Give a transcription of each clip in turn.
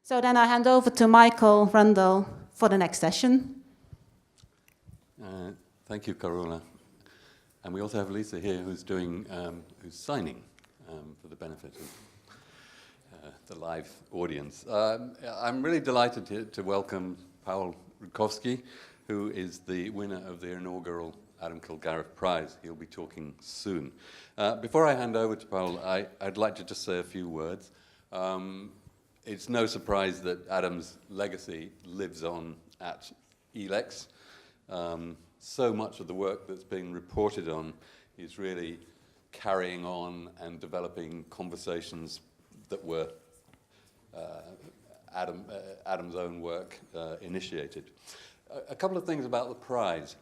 So then I hand over to Michael Rundle for the next session. Thank you, Carola. And we also have Lisa here who's signing for the benefit of the live audience. I'm really delighted to welcome Paweł Rutkowski, who is the winner of the inaugural Adam Kilgarriff Prize. He'll be talking soon. Before I hand over to Paweł, I'd like to just say a few words. It's no surprise that Adam's legacy lives on at eLex. So much of the work that's being reported on is really carrying on and developing conversations that were Adam's own work initiated. A couple of things about the prize.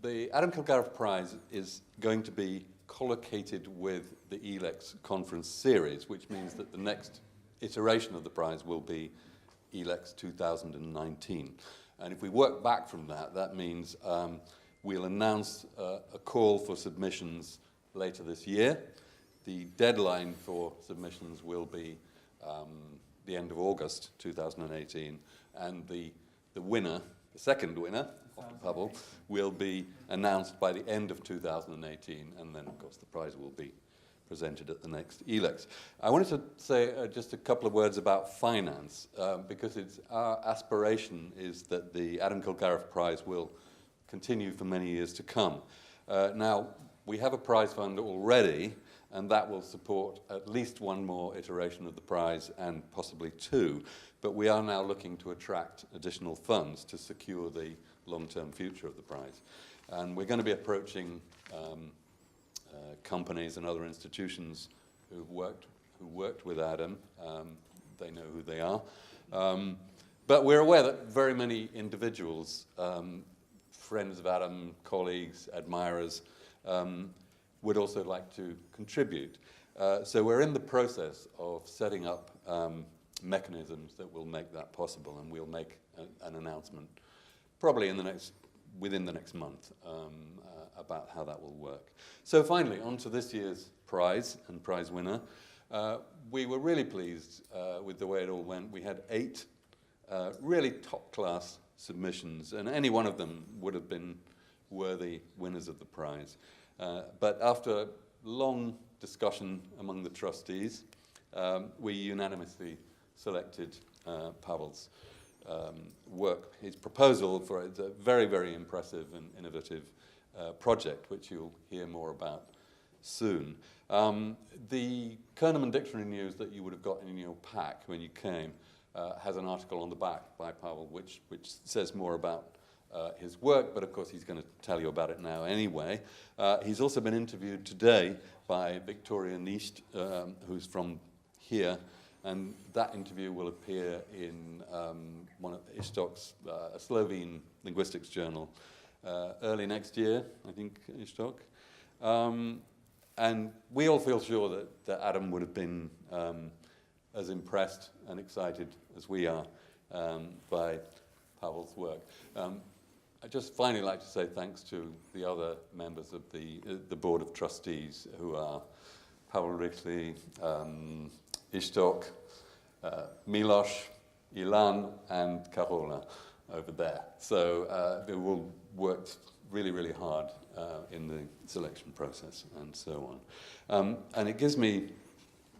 The Adam Kilgarriff Prize is going to be collocated with the eLex conference series, which means that the next iteration of the prize will be eLex 2019. And if we work back from that, that means we'll announce a call for submissions later this year. The deadline for submissions will be the end of August 2018, and the winner, the second winner, Paweł, will be announced by the end of 2018, and then, of course, the prize will be presented at the next eLex. I wanted to say just a couple of words about finance, because our aspiration is that the Adam Kilgarriff Prize will continue for many years to come. Now, we have a prize fund already, and that will support at least one more iteration of the prize and possibly two, but we are now looking to attract additional funds to secure the long-term future of the prize. And we're going to be approaching companies and other institutions who worked with Adam. They know who they are. But we're aware that very many individuals, friends of Adam, colleagues, admirers, would also like to contribute. So we're in the process of setting up mechanisms that will make that possible, and we'll make an announcement probably within the next month about how that will work. So finally, on to this year's prize and prize winner. We were really pleased with the way it all went. We had 8 really top-class submissions, and any one of them would have been worthy winners of the prize. But after long discussion among the trustees, we unanimously selected Paweł's work. His proposal for a very, very impressive and innovative project, which you'll hear more about soon. The Kerneman Dictionary News that you would have got in your pack when you came has an article on the back by Paweł, which says more about his work, but of course he's going to tell you about it now anyway. He's also been interviewed today by Victoria Nisht, who's from here, and that interview will appear in one of Ishtok's, a Slovene linguistics journal, early next year, I think, Ishtok. And we all feel sure that Adam would have been as impressed and excited as we are by Paweł's work. I'd just finally like to say thanks to the other members of the Board of Trustees, who are Paweł Rychli, Ishtok, Miloš, Ilan, and Carola over there. So they all worked really, really hard in the selection process and so on. And it gives me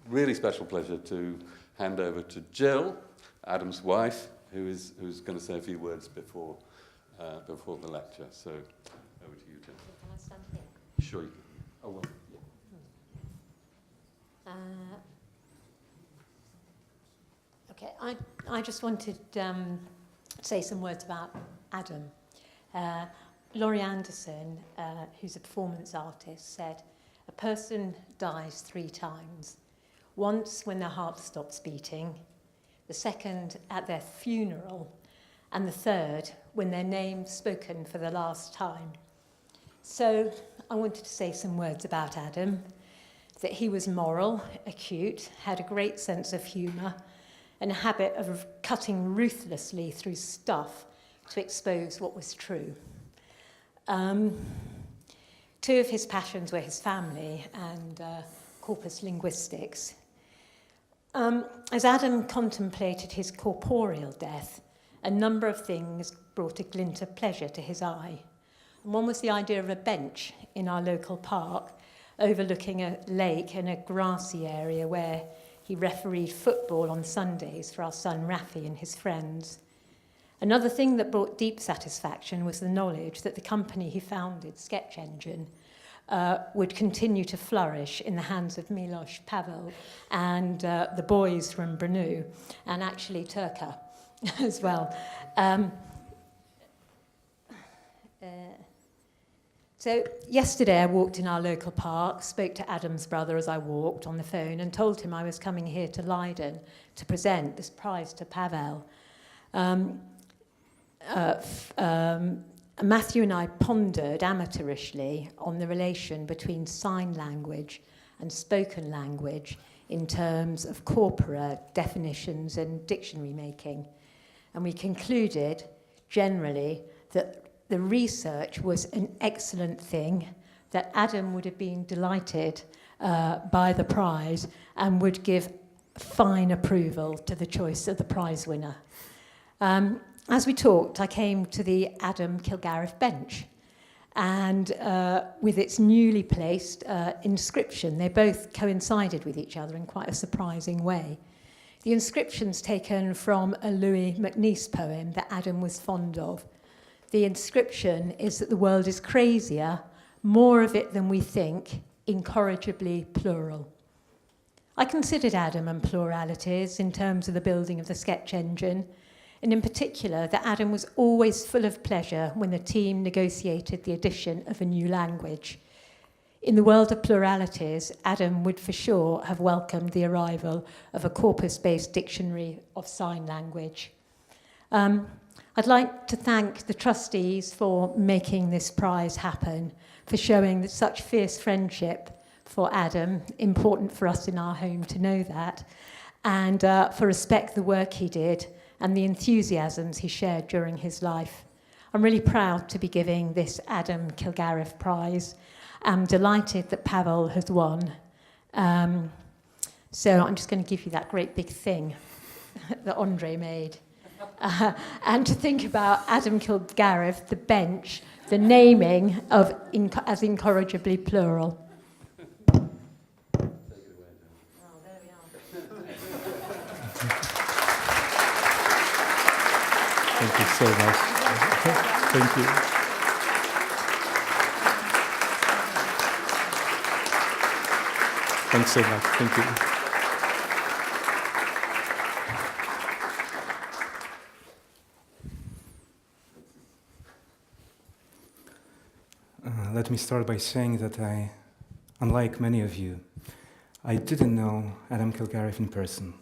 really special pleasure to hand over to Jill, Adam's wife, who's going to say a few words before the lecture. So over to you, Jill. Can I stand here? Sure you can. Oh, well, yeah. Okay, I just wanted to say some words about Adam. Laurie Anderson, who's a performance artist, said, "A person dies 3 times. Once when their heart stops beating, the second at their funeral, and the third when their name's spoken for the last time." So I wanted to say some words about Adam, that he was moral, acute, had a great sense of humour, and a habit of cutting ruthlessly through stuff to expose what was true. 2 of his passions were his family and corpus linguistics. As Adam contemplated his corporeal death, a number of things brought a glint of pleasure to his eye. And one was the idea of a bench in our local park overlooking a lake and a grassy area where he refereed football on Sundays for our son Rafi and his friends. Another thing that brought deep satisfaction was the knowledge that the company he founded, Sketch Engine, would continue to flourish in the hands of Milos, Paweł, and the boys from Brno, and actually Turka as well. So yesterday I walked in our local park, spoke to Adam's brother as I walked on the phone and told him I was coming here to Leiden to present this prize to Paweł. Matthew and I pondered amateurishly on the relation between sign language and spoken language in terms of corpora, definitions and dictionary making. And we concluded generally that the research was an excellent thing, that Adam would have been delighted by the prize and would give fine approval to the choice of the prize winner. As we talked, I came to the Adam Kilgareth bench, and with its newly placed inscription, they both coincided with each other in quite a surprising way. The inscription's taken from a Louis MacNeice poem that Adam was fond of. The inscription is that the world is crazier, more of it than we think, incorrigibly plural. I considered Adam and pluralities in terms of the building of the Sketch Engine, and in particular that Adam was always full of pleasure when the team negotiated the addition of a new language. In the world of pluralities, Adam would for sure have welcomed the arrival of a corpus-based dictionary of sign language. I'd like to thank the trustees for making this prize happen, for showing such fierce friendship for Adam, important for us in our home to know that, and for respect the work he did and the enthusiasms he shared during his life. I'm really proud to be giving this Adam Kilgareth prize. I'm delighted that Paweł has won. So I'm just going to give you that great big thing that Andre made. And to think about Adam Kilgareth, the bench, the naming of as incorrigibly plural. Thank you so much. Thank you. Thanks so much. Thank you. Let me start by saying that unlike many of you, I didn't know Adam Kilgareth in person.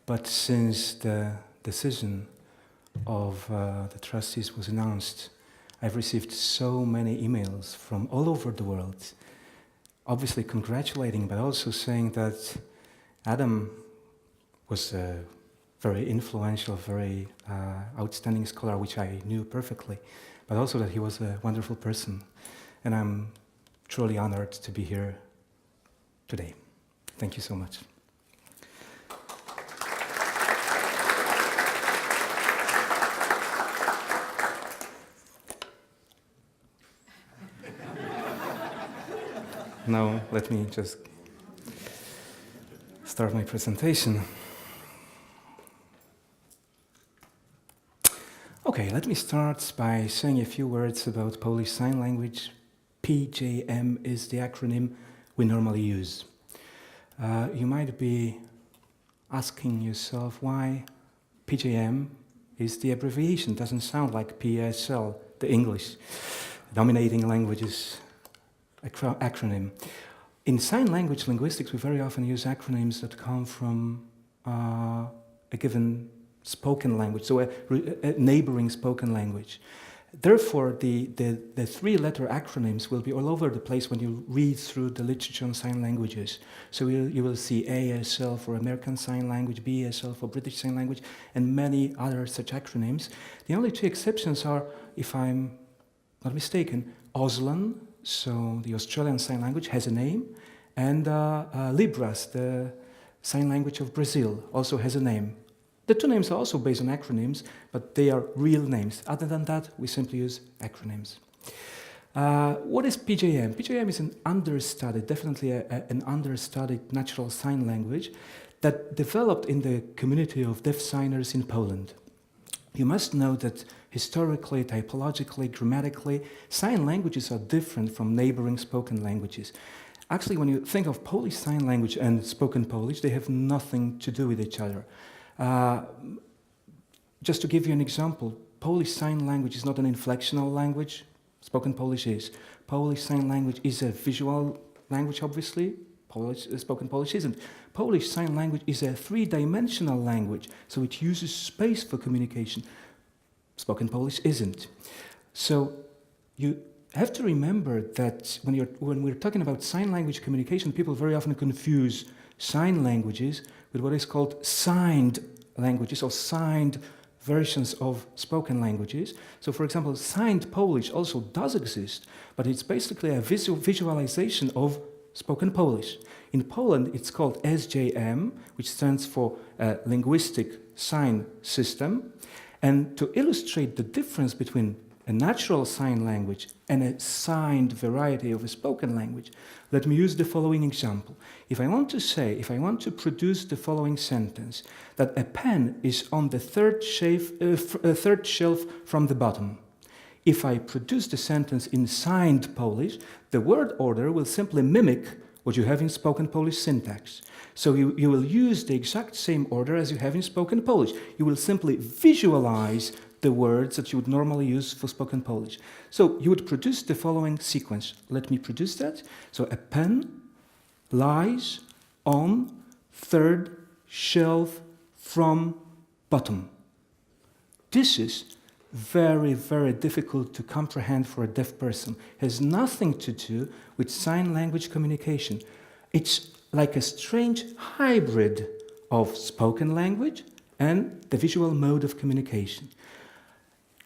But since the decision of the trustees was announced, I've received so many emails from all over the world, obviously congratulating, but also saying that Adam was a very influential, very outstanding scholar, which I knew perfectly, but also that he was a wonderful person. And I'm truly honored to be here today. Thank you so much. Now, let me just start my presentation. Okay, let me start by saying a few words about Polish Sign Language. PJM is the acronym we normally use. You might be asking yourself why PJM is the abbreviation. Doesn't sound like PSL, the English dominating languages acronym. In sign language linguistics, we very often use acronyms that come from a given spoken language, so a neighboring spoken language. Therefore, the three-letter acronyms will be all over the place when you read through the literature on sign languages. So you will see ASL for American Sign Language, BSL for British Sign Language, and many other such acronyms. The only two exceptions are, if I'm not mistaken, Auslan, so the Australian Sign Language, has a name, and Libras, the Sign language of Brazil also has a name. The two names are also based on acronyms, but they are real names. Other than that, we simply use acronyms. What is PJM? PJM is an understudied, definitely an understudied natural sign language that developed in the community of deaf signers in Poland. You must know that historically, typologically, grammatically, sign languages are different from neighboring spoken languages. Actually, when you think of Polish Sign Language and spoken Polish, they have nothing to do with each other. Just to give you an example, Polish Sign Language is not an inflectional language. Spoken Polish is. Polish Sign Language is a visual language, obviously. Spoken Polish isn't. Polish Sign Language is a three-dimensional language, so it uses space for communication. Spoken Polish isn't. So you have to remember that when we're talking about sign language communication, people very often confuse sign languages with what is called signed languages or signed versions of spoken languages. So, for example, signed Polish also does exist, but it's basically a visualization of spoken Polish. In Poland, it's called SJM, which stands for Linguistic Sign System. And to illustrate the difference between a natural sign language and a signed variety of a spoken language, let me use the following example. If I want to produce the following sentence, that a pen is on the third shelf from the bottom. If I produce the sentence in signed Polish, the word order will simply mimic what you have in spoken Polish syntax. So you will use the exact same order as you have in spoken Polish. You will simply visualize the words that you would normally use for spoken Polish. So you would produce the following sequence. Let me produce that. So a pen lies on third shelf from bottom. This is very, very difficult to comprehend for a deaf person. It has nothing to do with sign language communication. It's like a strange hybrid of spoken language and the visual mode of communication.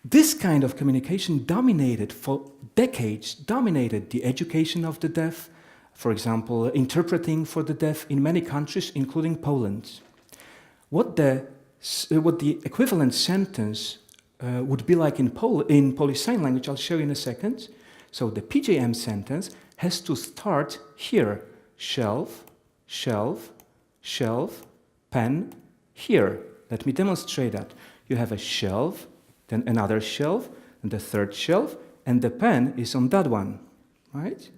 This kind of communication dominated for decades, dominated the education of the deaf, for example, interpreting for the deaf in many countries, including Poland. What the equivalent sentence would be like in Polish Sign Language, I'll show you in a second. So the PJM sentence has to start here. Shelf, shelf, shelf, pen, here. Let me demonstrate that. You have a shelf, then another shelf, and the third shelf, and the pen is on that one, right?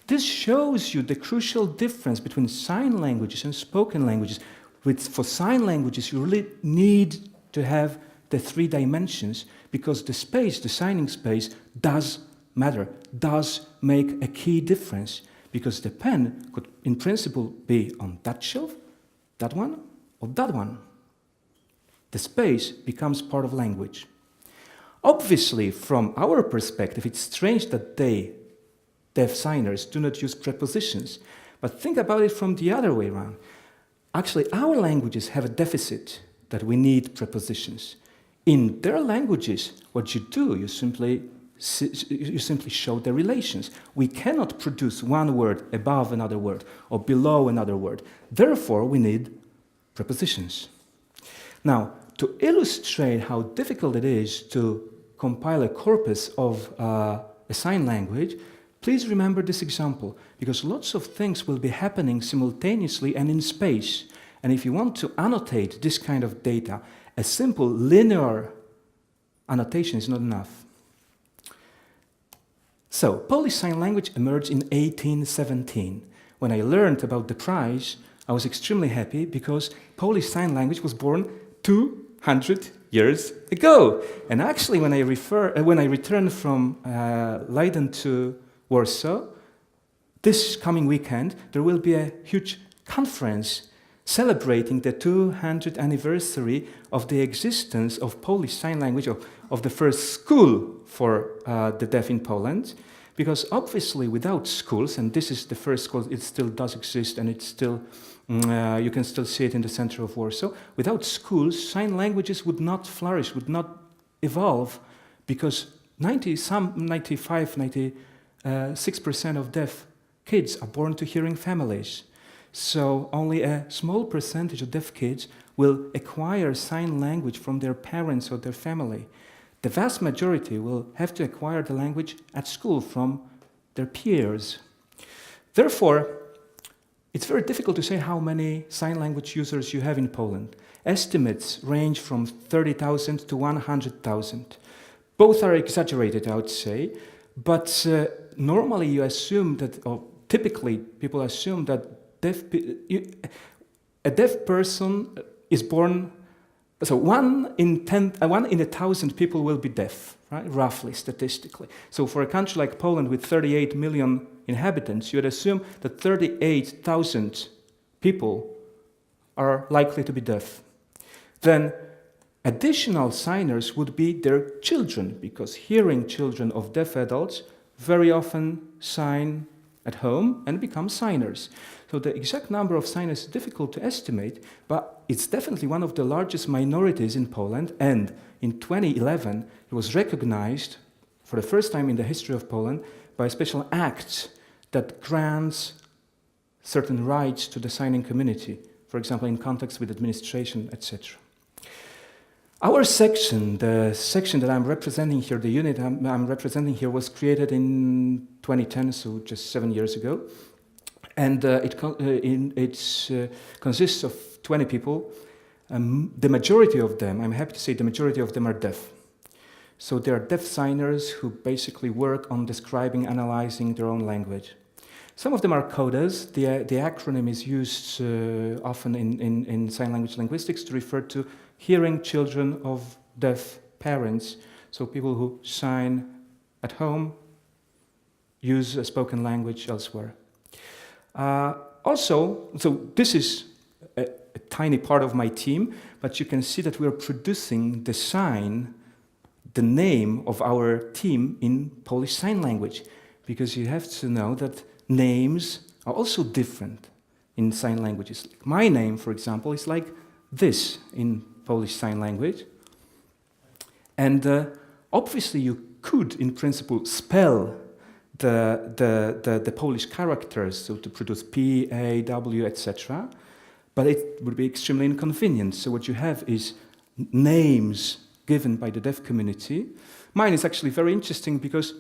This shows you the crucial difference between sign languages and spoken languages. For sign languages, you really need to have the three dimensions because the space, the signing space, does matter, does make a key difference because the pen could, in principle, be on that shelf, that one, or that one. The space becomes part of language. Obviously, from our perspective, it's strange that deaf signers, do not use prepositions. But think about it from the other way around. Actually, our languages have a deficit that we need prepositions. In their languages, what you do, you simply show the relations. We cannot produce one word above another word or below another word. Therefore, we need prepositions. Now, to illustrate how difficult it is to compile a corpus of a sign language, please remember this example, because lots of things will be happening simultaneously and in space. And if you want to annotate this kind of data, a simple linear annotation is not enough. So, Polish Sign Language emerged in 1817. When I learned about the prize, I was extremely happy because Polish Sign Language was born 200 years ago. And actually, when I returned from Leiden to Warsaw, this coming weekend, there will be a huge conference celebrating the 200th anniversary of the existence of Polish Sign Language, of the first school for the deaf in Poland. Because obviously without schools, and this is the first school, it still does exist and it's still, you can still see it in the center of Warsaw. Without schools, sign languages would not flourish, would not evolve, because 96% of deaf kids are born to hearing families. So only a small percentage of deaf kids will acquire sign language from their parents or their family. The vast majority will have to acquire the language at school from their peers. Therefore, it's very difficult to say how many sign language users you have in Poland. Estimates range from 30,000 to 100,000. Both are exaggerated, I would say, but normally you assume that, or typically people assume that a deaf person is born, so 1 in 1,000 people will be deaf, right? Roughly, statistically. So for a country like Poland with 38 million inhabitants, you would assume that 38,000 people are likely to be deaf. Then additional signers would be their children, because hearing children of deaf adults very often sign at home and become signers. So the exact number of signers is difficult to estimate, but it's definitely one of the largest minorities in Poland, and in 2011 it was recognized for the first time in the history of Poland by a special act that grants certain rights to the signing community, for example in context with administration, etc. Our section, the section that I'm representing here, the unit I'm representing here, was created in 2010, so just 7 years ago. And it consists of 20 people. The majority of them, I'm happy to say the majority of them are deaf. So they are deaf signers who basically work on describing, analyzing their own language. Some of them are coders. The acronym is used often in sign language linguistics to refer to hearing children of deaf parents, so people who sign at home, use a spoken language elsewhere. Also, so this is a tiny part of my team, but you can see that we are producing the name of our team in Polish Sign Language, because you have to know that names are also different in sign languages. My name, for example, is like this in Polish Sign Language. And obviously you could, in principle, spell the Polish characters, so to produce P, A, W, etc., but it would be extremely inconvenient. So what you have is names given by the deaf community. Mine is actually very interesting because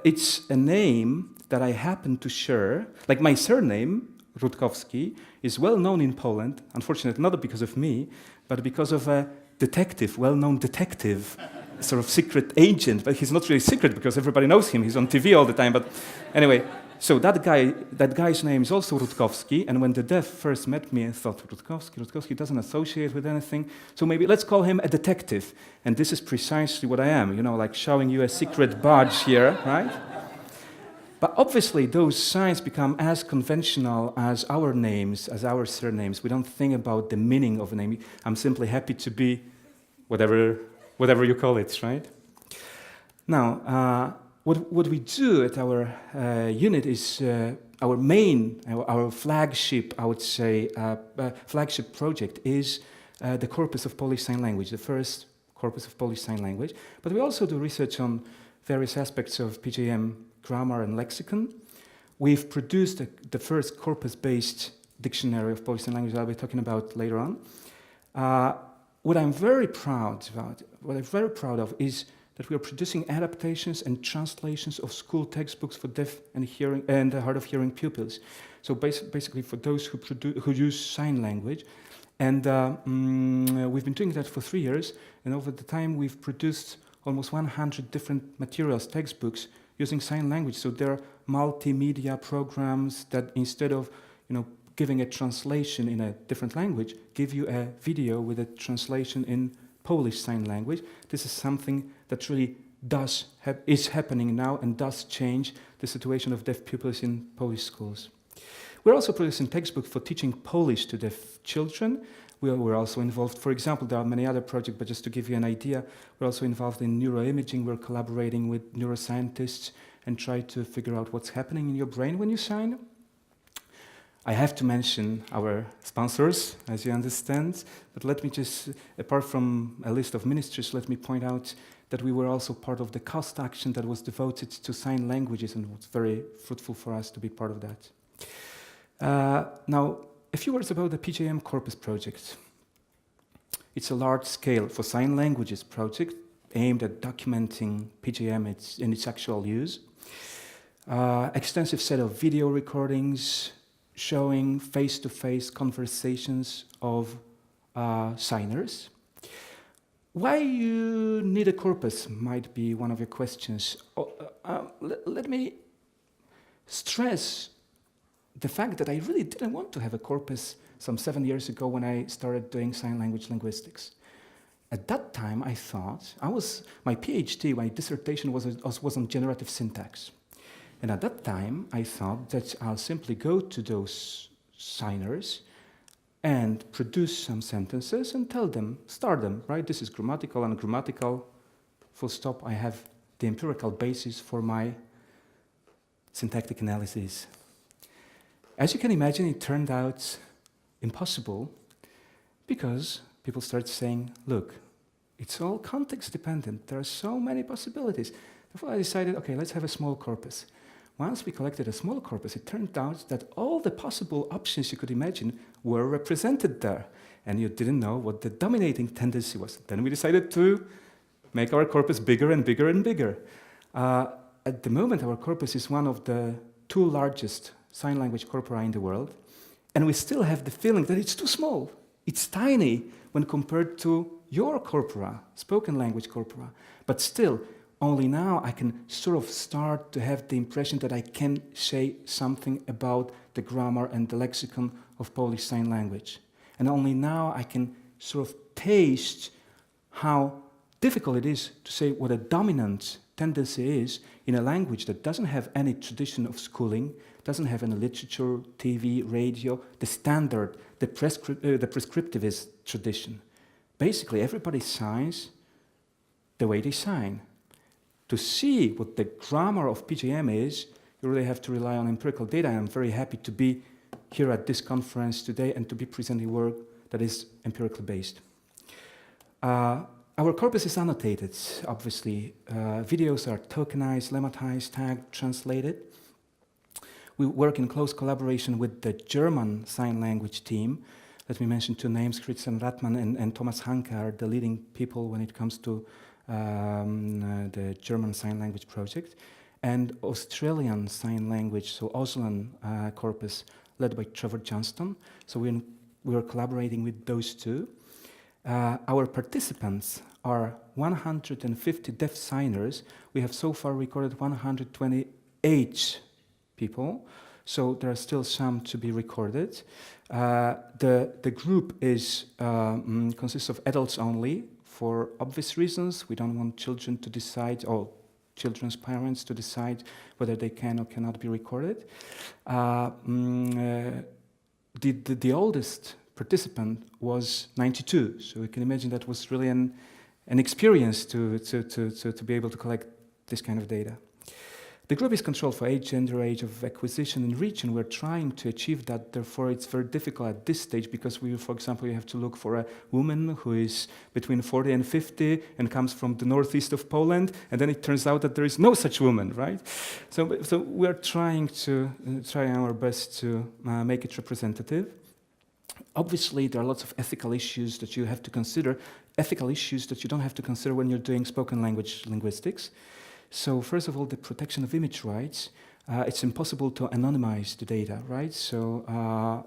it's a name that I happen to share. Like my surname, Rutkowski, is well known in Poland, unfortunately not because of me, but because of a detective, well-known detective, sort of secret agent, but he's not really secret because everybody knows him, he's on TV all the time, but anyway, so that guy's name is also Rutkowski, and when the deaf first met me, I thought, Rutkowski doesn't associate with anything, so maybe let's call him a detective, and this is precisely what I am, you know, like showing you a secret badge here, right? But obviously, those signs become as conventional as our names, as our surnames. We don't think about the meaning of a name. I'm simply happy to be whatever you call it, right? Now, what we do at our unit is our flagship, I would say, flagship project is the Corpus of Polish Sign Language, the first corpus of Polish Sign Language. But we also do research on various aspects of PJM grammar and lexicon. We've produced the first corpus-based dictionary of Polish Sign Language that I'll be talking about later on. What I'm very proud of is that we are producing adaptations and translations of school textbooks for deaf and hearing and hard of hearing pupils. So basically for those who use sign language. And we've been doing that for 3 years, and over the time we've produced almost 100 different materials, textbooks, using sign language. So there are multimedia programs that instead of giving a translation in a different language, give you a video with a translation in Polish Sign Language. This is something that really is happening now and does change the situation of deaf pupils in Polish schools. We're also producing textbooks for teaching Polish to deaf children. We're also involved, for example, there are many other projects, but just to give you an idea, we're also involved in neuroimaging. We're collaborating with neuroscientists and try to figure out what's happening in your brain when you sign. I have to mention our sponsors, as you understand, but let me just, apart from a list of ministries, let me point out that we were also part of the cost action that was devoted to sign languages, and it was very fruitful for us to be part of that. Now, a few words about the PJM Corpus project. It's a large-scale for sign languages project aimed at documenting PJM in its actual use. Extensive set of video recordings showing face-to-face conversations of signers. Why you need a corpus might be one of your questions. Let me stress the fact that I really didn't want to have a corpus some 7 years ago when I started doing sign language linguistics. At that time, I thought, my PhD, my dissertation was on generative syntax. And at that time, I thought that I'll simply go to those signers and produce some sentences and tell them, start them, right? This is grammatical and grammatical, full stop. I have the empirical basis for my syntactic analysis. As you can imagine, it turned out impossible because people started saying, look, it's all context dependent. There are so many possibilities. Therefore, I decided, okay, let's have a small corpus. Once we collected a small corpus, it turned out that all the possible options you could imagine were represented there, and you didn't know what the dominating tendency was. Then we decided to make our corpus bigger and bigger and bigger. At the moment, our corpus is one of the 2 largest sign language corpora in the world, and we still have the feeling that it's too small. It's tiny when compared to your corpora, spoken language corpora, but still, only now I can sort of start to have the impression that I can say something about the grammar and the lexicon of Polish Sign Language. And only now I can sort of taste how difficult it is to say what a dominant tendency is in a language that doesn't have any tradition of schooling, doesn't have any literature, TV, radio, the standard, the prescriptivist tradition. Basically, everybody signs the way they sign. To see what the grammar of PJM is, you really have to rely on empirical data. I'm very happy to be here at this conference today and to be presenting work that is empirically based. Our corpus is annotated, obviously. Videos are tokenized, lemmatized, tagged, translated. We work in close collaboration with the German sign language team. Let me mention 2 names, Christian Rathmann and Thomas Hanke are the leading people when it comes to the German Sign Language project, and Australian Sign Language, so Auslan corpus, led by Trevor Johnston. So we are collaborating with those 2. Our participants are 150 deaf signers. We have so far recorded 128 people, so there are still some to be recorded. The group is consists of adults only. For obvious reasons, we don't want children to decide, or children's parents to decide whether they can or cannot be recorded. The oldest participant was 92, so you can imagine that was really an experience to be able to collect this kind of data. The group is controlled for age, gender, age of acquisition, and region. We're trying to achieve that. Therefore, it's very difficult at this stage because for example, you have to look for a woman who is between 40 and 50 and comes from the northeast of Poland, and then it turns out that there is no such woman, right? So we're trying our best to make it representative. Obviously, there are lots of ethical issues that you have to consider, ethical issues that you don't have to consider when you're doing spoken language linguistics. So first of all, the protection of image rights. It's impossible to anonymize the data, right? So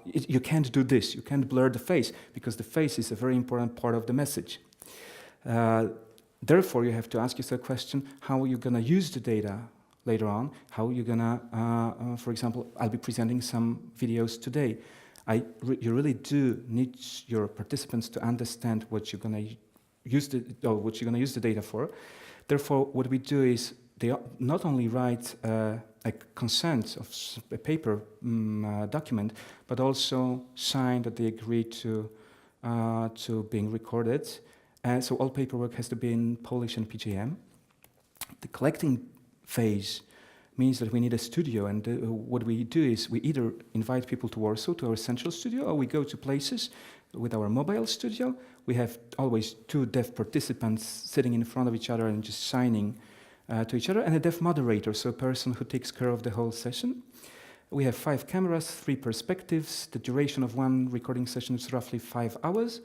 you can't do this. You can't blur the face because the face is a very important part of the message. Therefore, you have to ask yourself a question, how are you going to use the data later on? How are you going to, for example, I'll be presenting some videos today. You really do need your participants to understand what you're going to use the data for. Therefore, what we do is they not only write a consent of a paper document, but also sign that they agree to being recorded. And so all paperwork has to be in Polish and PJM. The collecting phase means that we need a studio, and what we do is we either invite people to Warsaw, to our central studio, or we go to places with our mobile studio. We have always 2 deaf participants sitting in front of each other and just signing to each other, and a deaf moderator, so a person who takes care of the whole session. We have 5 cameras, 3 perspectives. The duration of one recording session is roughly 5 hours.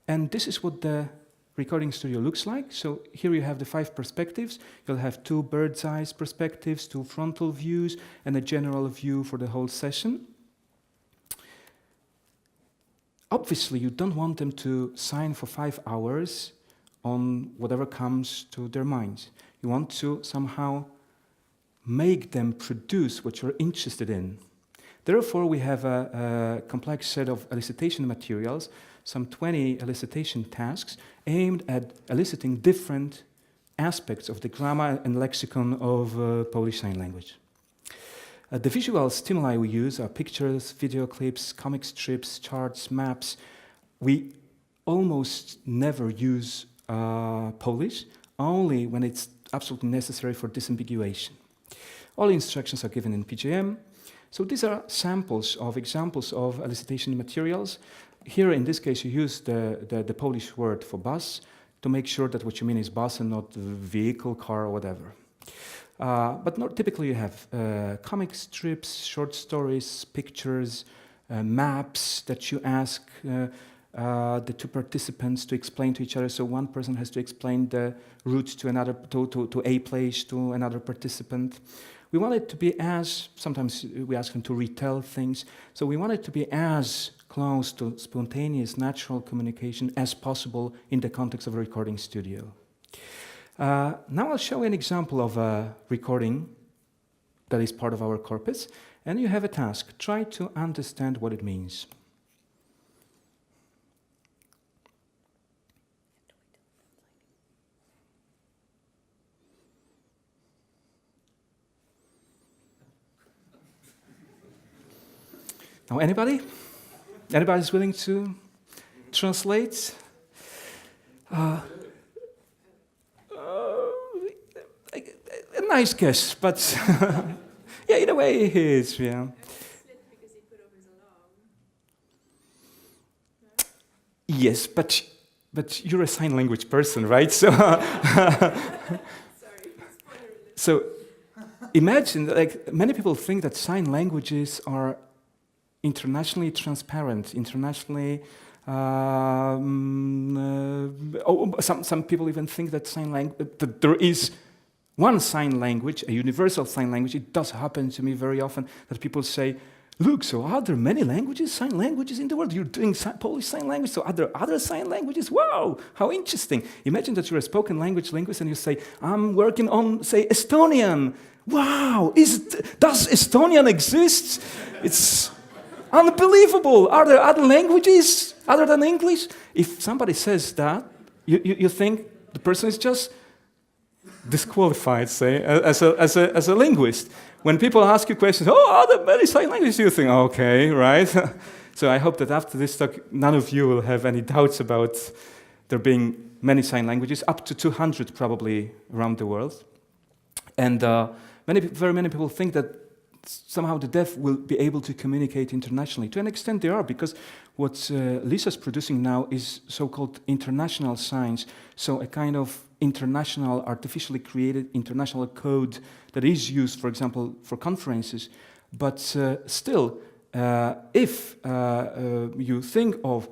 And this is what the recording studio looks like. So here you have the 5 perspectives. You'll have 2 bird's eye perspectives, 2 frontal views, and a general view for the whole session. Obviously, you don't want them to sign for 5 hours on whatever comes to their minds. You want to somehow make them produce what you're interested in. Therefore, we have a complex set of elicitation materials, some 20 elicitation tasks aimed at eliciting different aspects of the grammar and lexicon of Polish Sign Language. The visual stimuli we use are pictures, video clips, comic strips, charts, maps. We almost never use Polish, only when it's absolutely necessary for disambiguation. All instructions are given in PJM. So these are samples of examples of elicitation materials. Here, in this case, you use the Polish word for bus to make sure that what you mean is bus and not vehicle, car, or whatever. But not typically you have comic strips, short stories, pictures, maps that you ask the 2 participants to explain to each other. So one person has to explain the route to another, to a place, to another participant. We want it to be as, sometimes we ask them to retell things, so we want it to be as close to spontaneous, natural communication as possible in the context of a recording studio. Now I'll show you an example of a recording that is part of our corpus, and you have a task. Try to understand what it means. Now, anybody? Anybody's willing to translate? A nice guess, but yeah, in a way it is, yeah. Yes, but you're a sign language person, right? So, so imagine, like, many people think that sign languages are internationally transparent, internationally. Some people even think that that there is one sign language, a universal sign language. It does happen to me very often that people say, "Look, so are there many languages, sign languages in the world? You're doing Polish sign language, so are there other sign languages? Wow, how interesting!" Imagine that you're a spoken language linguist and you say, "I'm working on, say, Estonian. Wow, does Estonian exist? It's unbelievable. Are there other languages other than English?" If somebody says that, you think the person is just disqualified, say, as a linguist. When people ask you questions, "Oh, are there many sign languages?" you think, okay, right? So I hope that after this talk, none of you will have any doubts about there being many sign languages, up to 200 probably around the world. And very many people think that somehow the deaf will be able to communicate internationally. To an extent they are, because what Lisa's producing now is so-called international signs, so a kind of international, artificially created international code that is used, for example, for conferences. But still, if you think of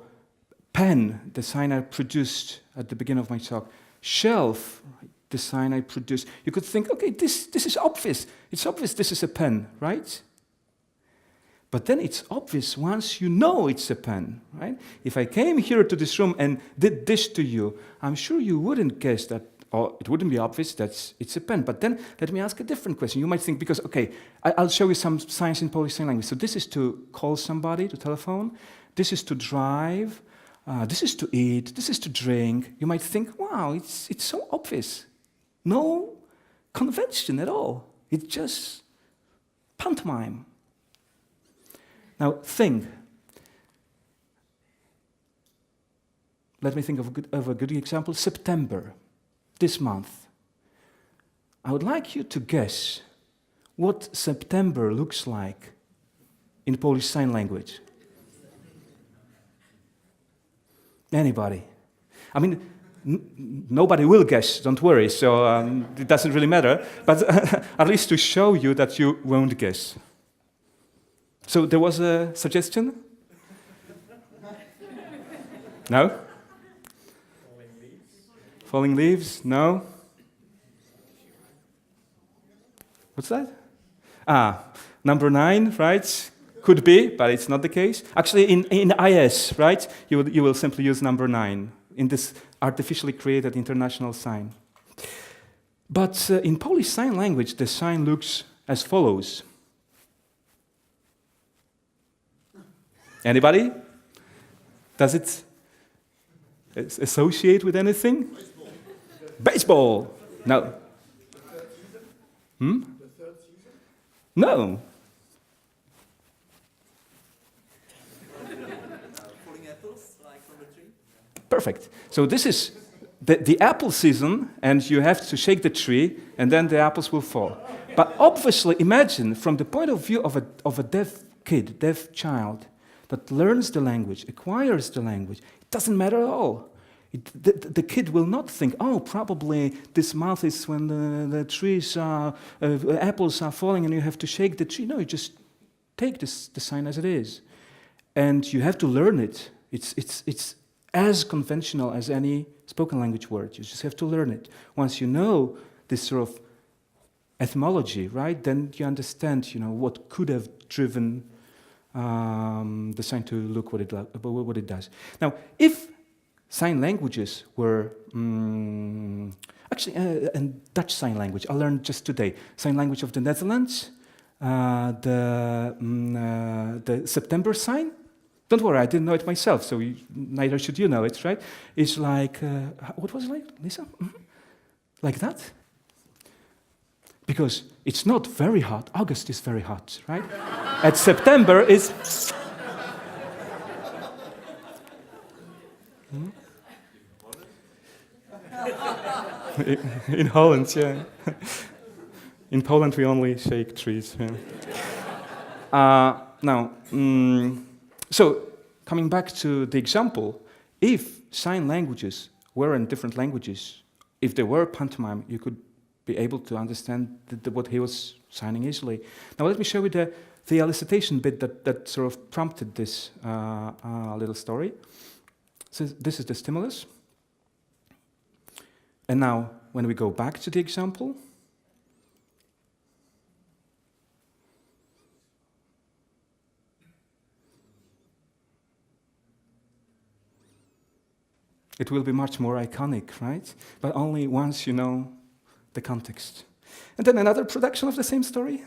pen, the sign I produced at the beginning of my talk, shelf, the sign I produced, you could think, okay, this is obvious. It's obvious this is a pen, right? But then it's obvious once you know it's a pen, right? If I came here to this room and did this to you, I'm sure you wouldn't guess that, or it wouldn't be obvious that it's a pen. But then let me ask a different question. You might think, because, okay, I'll show you some signs in Polish Sign Language. So this is to call somebody, to telephone. This is to drive. This is to eat. This is to drink. You might think, wow, it's so obvious. No convention at all. It's just pantomime. Now, think. Let me think of a good example. September, this month. I would like you to guess what September looks like in Polish Sign Language. Anybody? I mean, nobody will guess, don't worry, so it doesn't really matter. But at least to show you that you won't guess. So there was a suggestion? No? Falling leaves? No? What's that? Number 9, right? Could be, but it's not the case. Actually, in IS, right, you will simply use number 9 in this artificially created international sign. But in Polish Sign Language, the sign looks as follows. Anybody? Does it associate with anything? Baseball. No. No. Falling apples, like from a tree? Perfect. So this is the apple season, and you have to shake the tree, and then the apples will fall. But obviously, imagine from the point of view of a deaf kid, deaf child, that learns the language, acquires the language, it doesn't matter at all. The kid will not think, oh, probably this mouth is when the trees are, apples are falling and you have to shake the tree. No, you just take the sign as it is. And you have to learn it. It's as conventional as any spoken language word. You just have to learn it. Once you know this sort of etymology, right, then you understand, what could have driven the sign to look what it does. Now, if sign languages were actually and Dutch sign language, I learned just today. Sign language of the Netherlands, the September sign. Don't worry, I didn't know it myself, so neither should you know it, right? It's like, what was it like, Lisa? Like that? Because it's not very hot. August is very hot, right? At September is... In Holland, yeah. In Poland, we only shake trees. Yeah. So coming back to the example, if sign languages were in different languages, if there were pantomime, you could be able to understand what he was signing easily. Now let me show you the elicitation bit that sort of prompted this little story. So this is the stimulus. And now, when we go back to the example, it will be much more iconic, right? But only once you know the context. And then another production of the same story.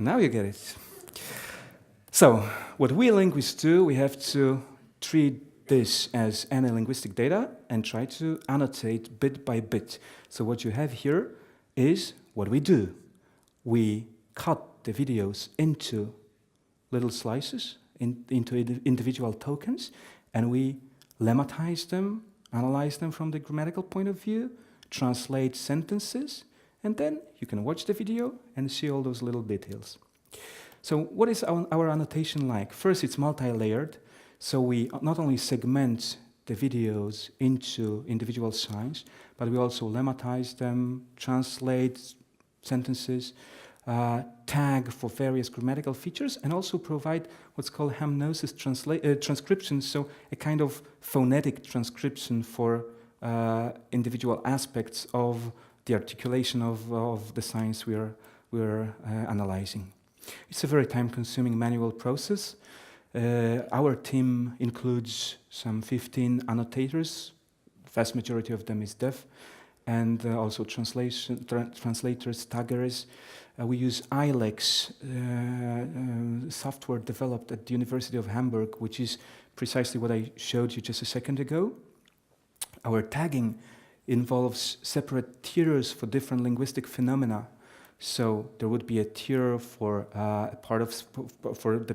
Now you get it. So, what we linguists do, we have to treat this as any linguistic data and try to annotate bit by bit. So what you have here is what we do. We cut the videos into little slices, into individual tokens, and we lemmatize them, analyze them from the grammatical point of view, translate sentences, and then you can watch the video and see all those little details. So what is our annotation like? First, it's multi-layered. So we not only segment the videos into individual signs, but we also lemmatize them, translate sentences, tag for various grammatical features, and also provide what's called hemnosis transcription, so a kind of phonetic transcription for individual aspects of the articulation of the signs we're analyzing. It's a very time-consuming manual process. Our team includes some 15 annotators. The vast majority of them is deaf, and also translators, taggers. We use eLex software developed at the University of Hamburg, which is precisely what I showed you just a second ago. Our tagging involves separate tiers for different linguistic phenomena. So there would be a tier for the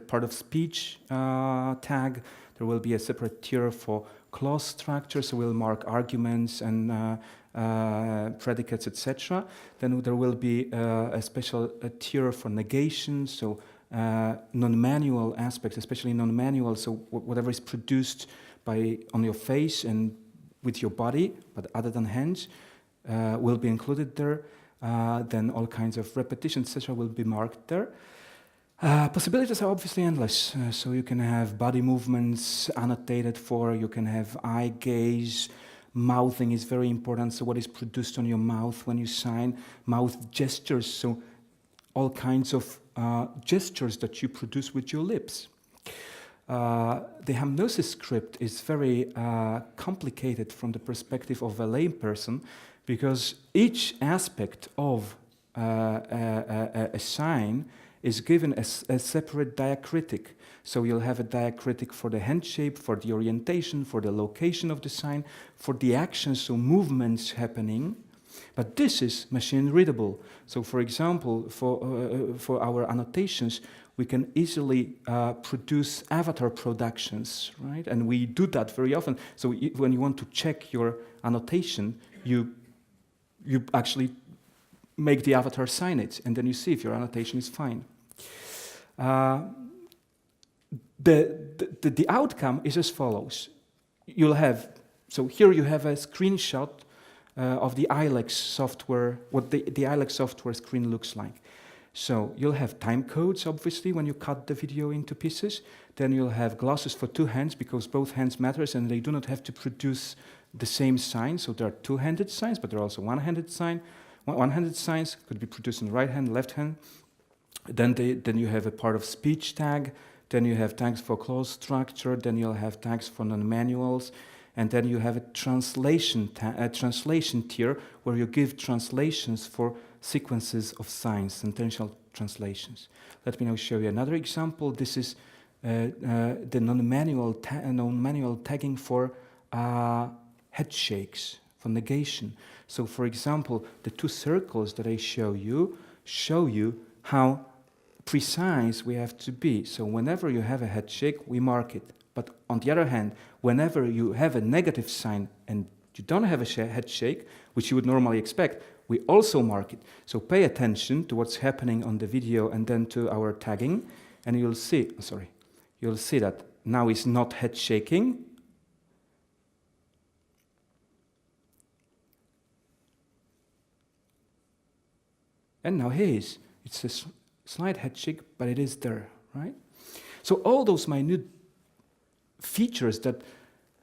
part of speech tag. There will be a separate tier for clause structure, so we'll mark arguments and predicates, etc. Then there will be a special tier for negation, so non-manual aspects, especially non-manual, so whatever is produced on your face and with your body, but other than hands, will be included there. Then all kinds of repetitions, etc., will be marked there. Possibilities are obviously endless. So you can have body movements annotated for, you can have eye gaze, mouthing is very important, so what is produced on your mouth when you sign, mouth gestures, so all kinds of gestures that you produce with your lips. The hypnosis script is very complicated from the perspective of a layperson, because each aspect of a sign is given as a separate diacritic. So you'll have a diacritic for the hand shape, for the orientation, for the location of the sign, for the actions, so movements happening. But this is machine readable. So for example, for our annotations, we can easily produce avatar productions, right? And we do that very often. So when you want to check your annotation, you actually make the avatar sign it, and then you see if your annotation is fine. The outcome is as follows. You'll have, so here you have a screenshot of the eLex software, what the eLex software screen looks like. So you'll have time codes, obviously, when you cut the video into pieces. Then you'll have glosses for two hands, because both hands matters, and they do not have to produce the same sign. So there are two-handed signs, but there are also one-handed sign. One-handed signs could be produced in right hand, left hand. Then you have a part of speech tag. Then you have tags for clause structure. Then you'll have tags for non-manuals. And then you have a translation tier where you give translations for sequences of signs, sentential translations. Let me now show you another example. This is the non-manual tagging for head shakes, for negation. So for example, the two circles that I show you how precise we have to be. So whenever you have a head shake, we mark it. But on the other hand, whenever you have a negative sign and you don't have a head shake, which you would normally expect, we also mark it. So pay attention to what's happening on the video and then to our tagging, and you'll see that now it's not head shaking. And now here is. It's a slight head shake, but it is there, right? So all those minute features that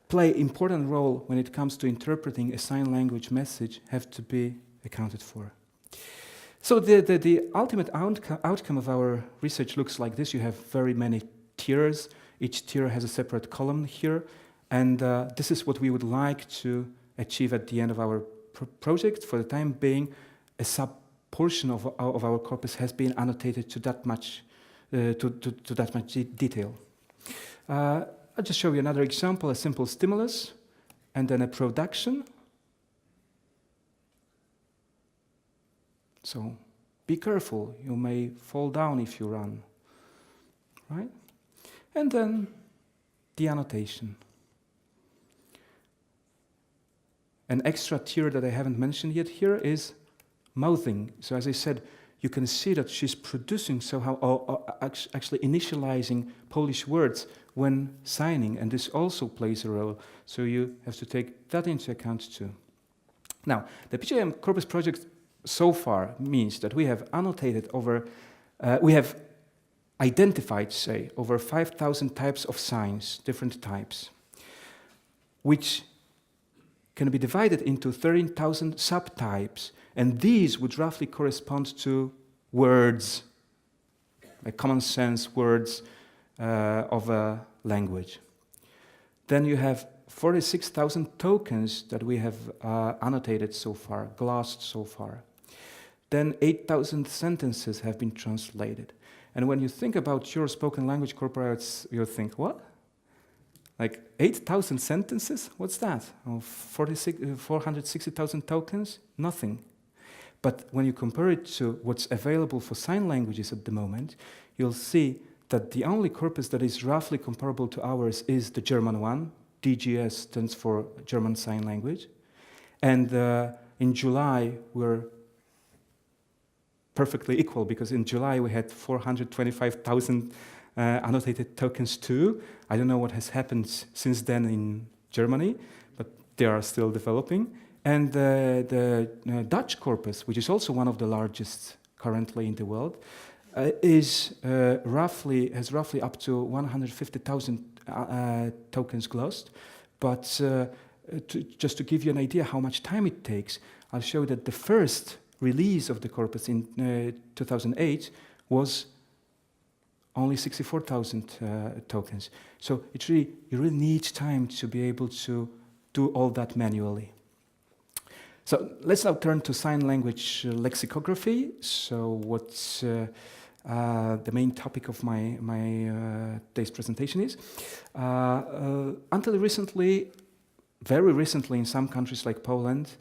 play important role when it comes to interpreting a sign language message have to be accounted for. So the ultimate outcome of our research looks like this. You have very many tiers. Each tier has a separate column here. And this is what we would like to achieve at the end of our project. For the time being, a sub-portion of our corpus has been annotated to that much detail. I'll just show you another example, a simple stimulus, and then a production. So be careful, you may fall down if you run, right? And then the annotation. An extra tier that I haven't mentioned yet here is mouthing. So as I said, you can see that she's producing somehow, or actually initializing Polish words when signing, and this also plays a role. So you have to take that into account too. Now, the PJM Corpus project so far means that we have annotated we have identified, say, over 5,000 types of signs, different types, which can be divided into 13,000 subtypes, and these would roughly correspond to words, like common sense words of a language. Then you have 46,000 tokens that we have annotated so far, glossed so far. Then 8,000 sentences have been translated. And when you think about your spoken language corporates, you think, what? Like 8,000 sentences? What's that? Oh, 460,000 tokens? Nothing. But when you compare it to what's available for sign languages at the moment, you'll see that the only corpus that is roughly comparable to ours is the German one. DGS stands for German Sign Language. And in July, we're perfectly equal, because in July we had 425,000 annotated tokens too. I don't know what has happened since then in Germany, but they are still developing. And the Dutch corpus, which is also one of the largest currently in the world, has roughly up to 150,000 tokens glossed. But just to give you an idea how much time it takes, I'll show that the first release of the corpus in 2008 was only 64,000 tokens. So you really need time to be able to do all that manually. So let's now turn to sign language lexicography. So what's the main topic of my today's presentation is. Until recently, very recently in some countries like Poland,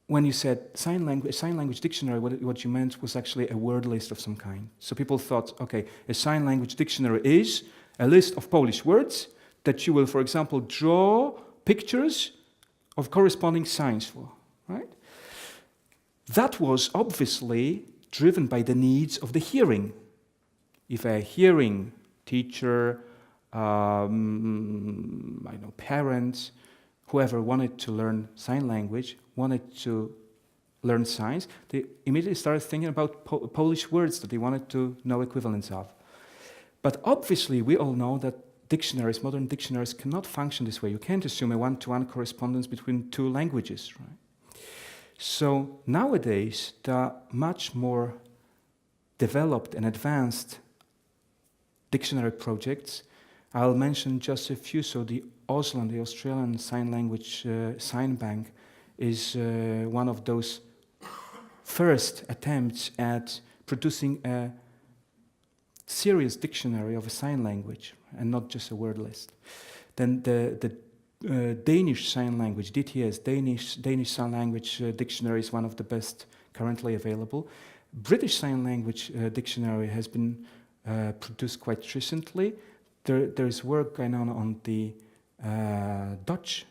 when you said sign language dictionary, what you meant was actually a word list of some kind. So people thought, okay, a sign language dictionary is a list of Polish words that you will, for example, draw pictures of corresponding signs for, right? That was obviously driven by the needs of the hearing. If a hearing teacher, I know, parents, whoever wanted to learn sign language, wanted to learn signs, they immediately started thinking about Polish words that they wanted to know equivalents of. But obviously, we all know that dictionaries, modern dictionaries, cannot function this way. You can't assume a one-to-one correspondence between two languages, right? So nowadays, there are much more developed and advanced dictionary projects. I'll mention just a few. So the Auslan, the Australian Sign Language Sign Bank, is one of those first attempts at producing a serious dictionary of a sign language and not just a word list. Then the Danish sign language, DTS, Danish Sign Language Dictionary, is one of the best currently available. British Sign Language Dictionary has been produced quite recently. There is work going on the Dutch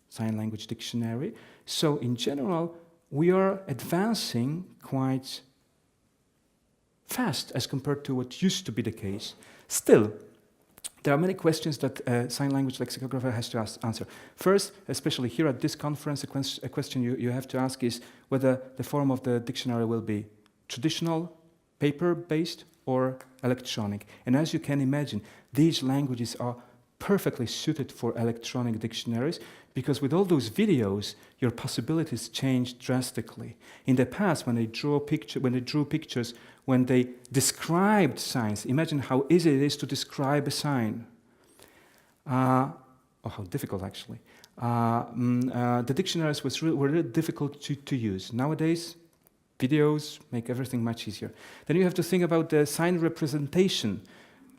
Sign Language Dictionary. So in general, we are advancing quite fast as compared to what used to be the case. Still, there are many questions that a sign language lexicographer has to answer. First, especially here at this conference, a question you have to ask is whether the form of the dictionary will be traditional, paper-based, or electronic. And as you can imagine, these languages are perfectly suited for electronic dictionaries, because with all those videos, your possibilities change drastically. In the past, when they drew pictures, when they described signs, imagine how easy it is to describe a sign. Or how difficult, actually. The dictionaries were really difficult to use. Nowadays, videos make everything much easier. Then you have to think about the sign representation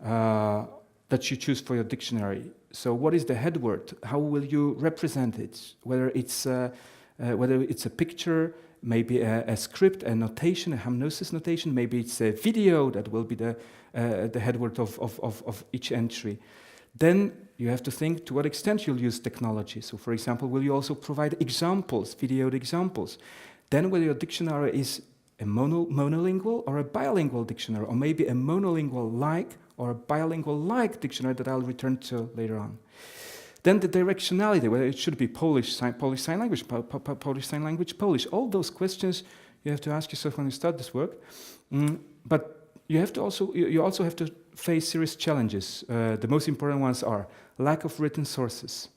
that you choose for your dictionary. So what is the head word? How will you represent it? Whether it's a picture, maybe a script, a notation, a hymnosis notation, maybe it's a video that will be the head word of each entry. Then you have to think to what extent you'll use technology. So for example, will you also provide examples, videoed examples? Then whether your dictionary is a monolingual or a bilingual dictionary, or maybe a monolingual-like or a bilingual-like dictionary that I'll return to later on. Then the directionality, whether it should be Polish Sign Language, Polish Sign Language, Polish. All those questions you have to ask yourself when you start this work. But you also have to face serious challenges. The most important ones are lack of written sources.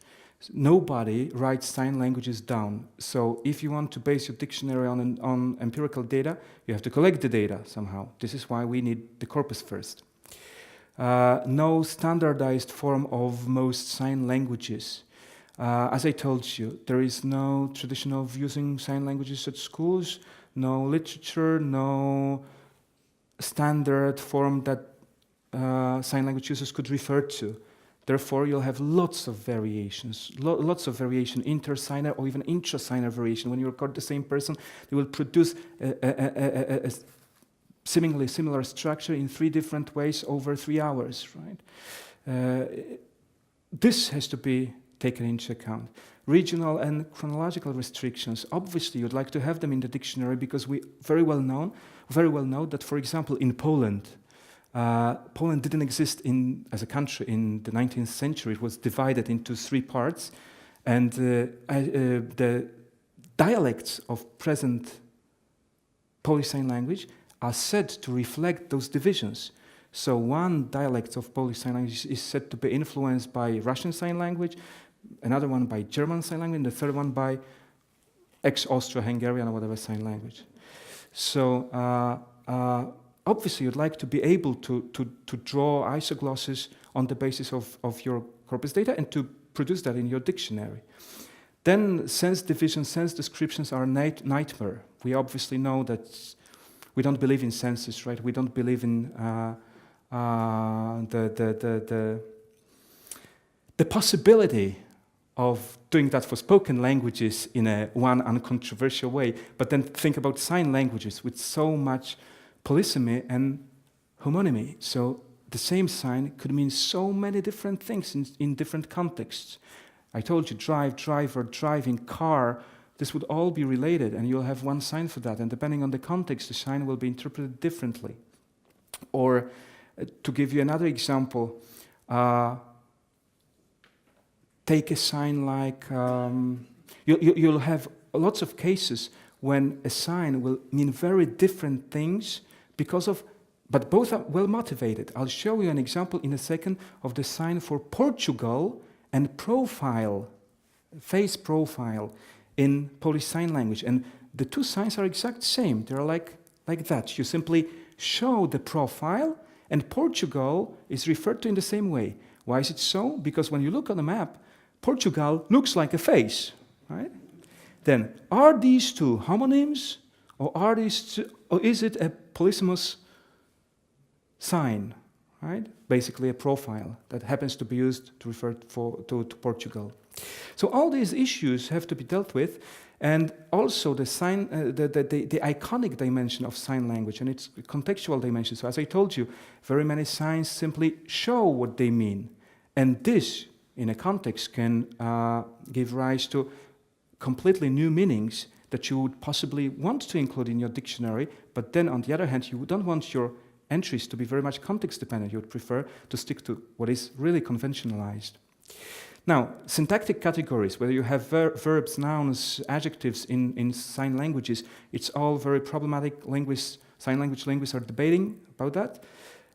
Nobody writes sign languages down. So if you want to base your dictionary on empirical data, you have to collect the data somehow. This is why we need the corpus first. No standardized form of most sign languages. As I told you, there is no tradition of using sign languages at schools, no literature, no standard form that sign language users could refer to. Therefore, you'll have lots of variations, inter-signer or even intra-signer variation. When you record the same person, they will produce a seemingly similar structure in 3 different ways over 3 hours, right? This has to be taken into account. Regional and chronological restrictions, obviously you'd like to have them in the dictionary because we very well know that, for example, in Poland, Poland didn't exist as a country in the 19th century. It was divided into 3 parts, and the dialects of present Polish Sign Language are said to reflect those divisions. So one dialect of Polish Sign Language is said to be influenced by Russian Sign Language, another one by German Sign Language, and the third one by ex-Austro-Hungarian or whatever sign language. So obviously you'd like to be able to draw isoglosses on the basis of your corpus data and to produce that in your dictionary. Then sense division, sense descriptions are a nightmare. We obviously know that we don't believe in senses, right? We don't believe in the possibility of doing that for spoken languages in one uncontroversial way, but then think about sign languages with so much polysemy and homonymy. So the same sign could mean so many different things in different contexts. I told you drive, driver, driving, car. This would all be related, and you'll have one sign for that. And depending on the context, the sign will be interpreted differently. Or to give you another example, take a sign like, you'll have lots of cases when a sign will mean very different things but both are well motivated. I'll show you an example in a second of the sign for Portugal and profile, face profile in Polish Sign Language. And the 2 signs are exact same. They're like that. You simply show the profile, and Portugal is referred to in the same way. Why is it so? Because when you look on the map, Portugal looks like a face, right? Then, are these 2 homonyms, or is it a polysemous sign, right? Basically a profile that happens to be used to refer to Portugal. So all these issues have to be dealt with, and also the iconic dimension of sign language and its contextual dimension. So as I told you, very many signs simply show what they mean, and this, in a context, can give rise to completely new meanings that you would possibly want to include in your dictionary, but then on the other hand, you don't want your entries to be very much context dependent. You would prefer to stick to what is really conventionalized. Now, syntactic categories, whether you have verbs, nouns, adjectives in sign languages, it's all very problematic. Sign language linguists are debating about that.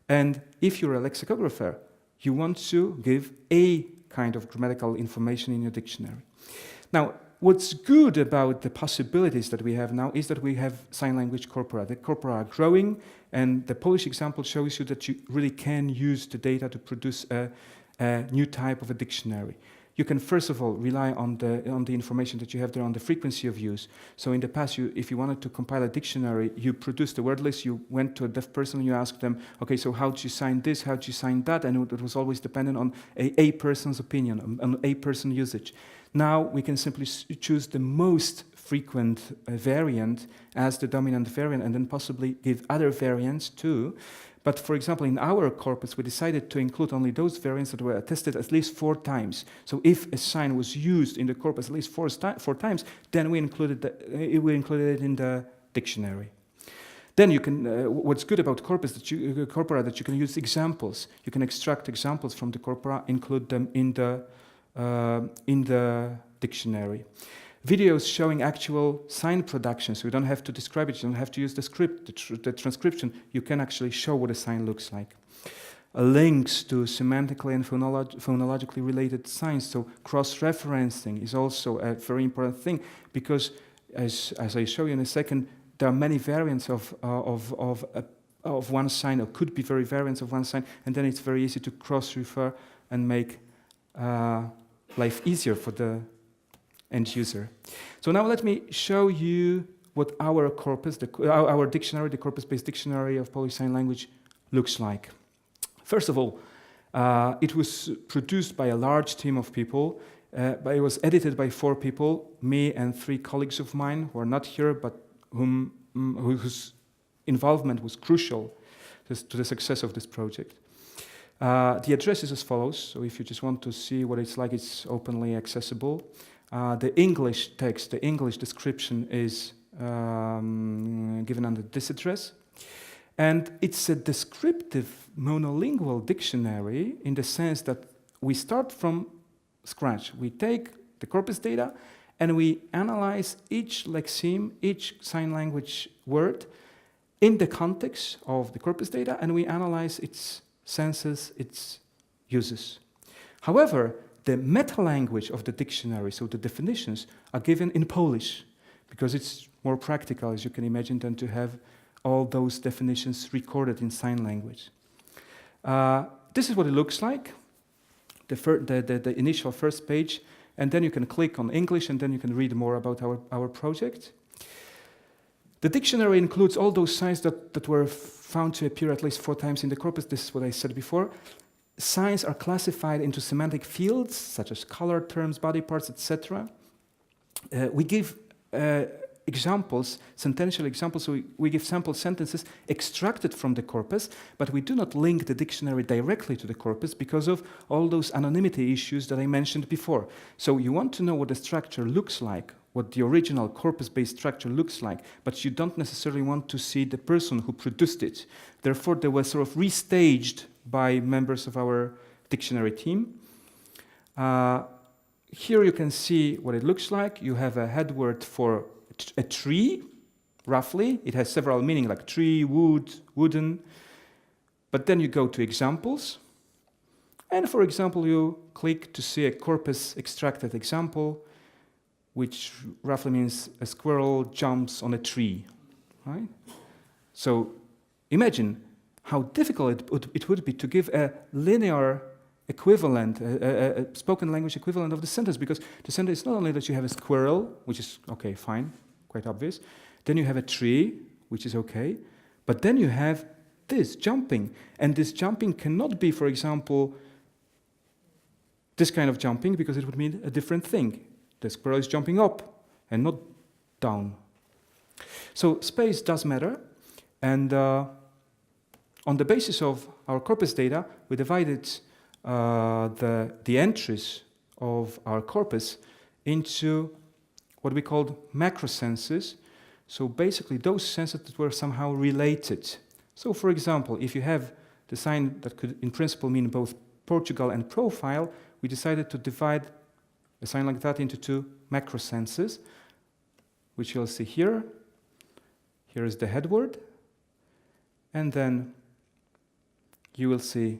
And if you're a lexicographer, you want to give a kind of grammatical information in your dictionary. Now, what's good about the possibilities that we have now is that we have sign language corpora. The corpora are growing, and the Polish example shows you that you really can use the data to produce a new type of a dictionary. You can first of all rely on the information that you have there on the frequency of use. So in the past, if you wanted to compile a dictionary, you produced a word list, you went to a deaf person, you asked them, okay, so how do you sign this, how do you sign that? And it was always dependent on a person's opinion, on a person usage. Now we can simply choose the most frequent variant as the dominant variant and then possibly give other variants too. But for example, in our corpus, we decided to include only those variants that were attested at least 4 times. So if a sign was used in the corpus at least 4 times, then we included it in the dictionary. Then you can, what's good about corpora that you can use examples. You can extract examples from the corpora, include them in the dictionary. Videos showing actual sign production, so you don't have to describe it, you don't have to use the script, the transcription, you can actually show what a sign looks like. Links to semantically and phonologically related signs, so cross-referencing is also a very important thing, because as I show you in a second, there are many variants of one sign, or could be very variants of one sign, and then it's very easy to cross-refer and make life easier for the end user. So now let me show you what our corpus, our dictionary, the corpus-based dictionary of Polish Sign Language looks like. First of all, it was produced by a large team of people, but it was edited by 4 people, me and 3 colleagues of mine who are not here, but whose involvement was crucial to the success of this project. The address is as follows. So if you just want to see what it's like, it's openly accessible. The English text, the English description is given under this address. And it's a descriptive monolingual dictionary in the sense that we start from scratch. We take the corpus data and we analyze each lexeme, each sign language word in the context of the corpus data, and we analyze its senses, its uses. However, the meta-language of the dictionary, so the definitions, are given in Polish, because it's more practical, as you can imagine, than to have all those definitions recorded in sign language. This is what it looks like, the initial first page, and then you can click on English, and then you can read more about our project. The dictionary includes all those signs that were found to appear at least 4 times in the corpus. This is what I said before. Signs are classified into semantic fields, such as color terms, body parts, etc. We give examples, sentential examples, so we give sample sentences extracted from the corpus, but we do not link the dictionary directly to the corpus because of all those anonymity issues that I mentioned before. So you want to know what the structure looks like, what the original corpus-based structure looks like, but you don't necessarily want to see the person who produced it. Therefore, they were sort of restaged by members of our dictionary team. Here you can see what it looks like. You have a head word for a tree, roughly. It has several meanings like tree, wood, wooden. But then you go to examples. And for example, you click to see a corpus extracted example, which roughly means a squirrel jumps on a tree, right? So imagine how difficult it would be to give a linear equivalent, a spoken language equivalent of the sentence, because the sentence is not only that you have a squirrel, which is okay, fine, quite obvious, then you have a tree, which is okay, but then you have this jumping, and this jumping cannot be, for example, this kind of jumping, because it would mean a different thing. The squirrel is jumping up and not down. So space does matter, and on the basis of our corpus data, we divided the entries of our corpus into what we called macro senses. So basically those senses that were somehow related. So for example, if you have the sign that could in principle mean both Portugal and profile, we decided to divide a sign like that into 2 macro senses, which you'll see here. Here is the head word, and then you will see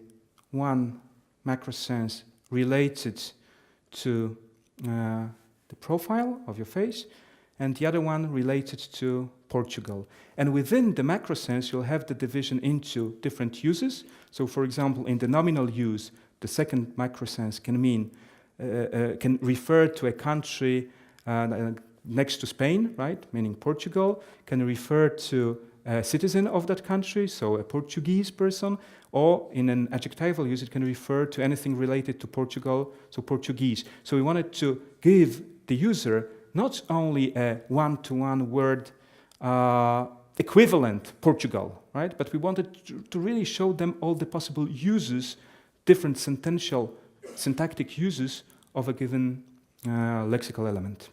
one macro sense related to the profile of your face, and the other one related to Portugal. And within the macro sense, you'll have the division into different uses. So for example, in the nominal use, the second macro sense can mean can refer to a country next to Spain, right, meaning Portugal, can refer to a citizen of that country, so a Portuguese person, or in an adjectival use, it can refer to anything related to Portugal, so Portuguese. So we wanted to give the user not only a one-to-one word equivalent Portugal, right, but we wanted to really show them all the possible uses, different syntactic uses of a given lexical element.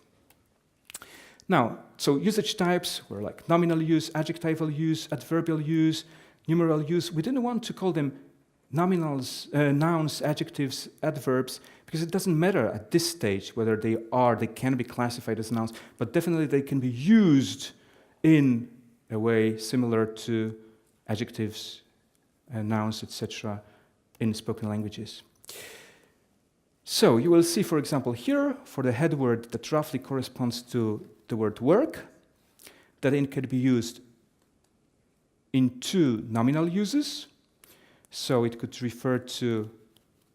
Now, so usage types were like nominal use, adjectival use, adverbial use, numeral use. We didn't want to call them nominals, nouns, adjectives, adverbs, because it doesn't matter at this stage whether they can be classified as nouns, but definitely they can be used in a way similar to adjectives, nouns, etc. in spoken languages. So you will see, for example, here, for the head word that roughly corresponds to the word work, that it can be used in 2 nominal uses. So it could refer to